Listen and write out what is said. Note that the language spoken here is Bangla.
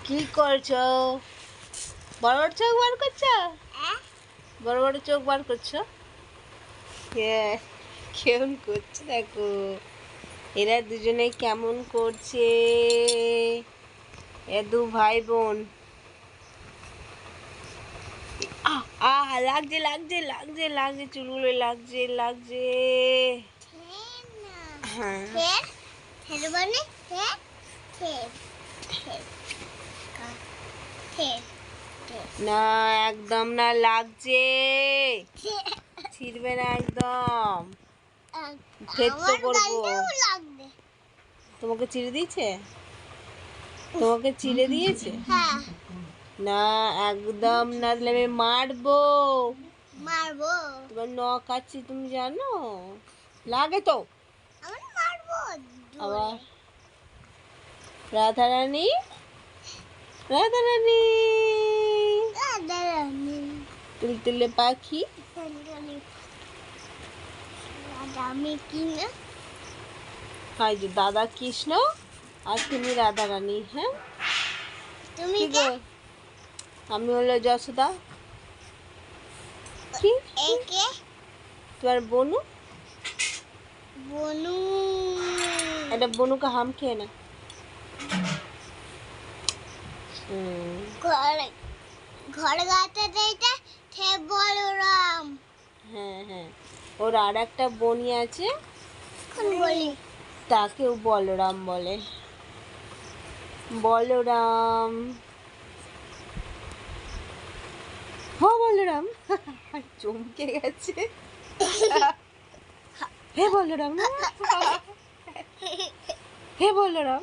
কি করছো? বড় বড় চোখ বার করছো? বড় বড় চোখ বার করছো? কেমন করছে দেখো, এরা দুজনে কেমন করছে, এ দু ভাই বোন। লাগছে লাগছে লাগছে লাগছে, চুলগুলো লাগছে লাগছে। না একদম না, লাগছে, ছিড়বে না একদম, থেতো করবো। তোমাকে চিড়ে দিয়েছে? তোমাকে চিড়ে দিয়েছে? না একদম না, তাহলে আমি মারবো। মারবো? তোমার নখ আছে তুমি জানো? লাগে তো আবার। রাধারানী, রাধারানী, তুলতুলে পাখি। আমি কি না? হাই যে দাদা কৃষ্ণ আর তুমি রাধারানী। হ্যাঁ তুমি কি গো? আমি হলো যশোদা। কি একে তোমার বনু? বনু এটা বনুকে হাম খেয়ে না। ঘরে ঘর গাতে দেইটা ঠে বলরাম। হ্যাঁ হ্যাঁ, ওর আর একটা বনি আছে, কোন বলি? তাকেও বলরাম বলে। বলরাম, হ বলরাম। চমকে গেছে। হে বলরাম, হে বলরাম।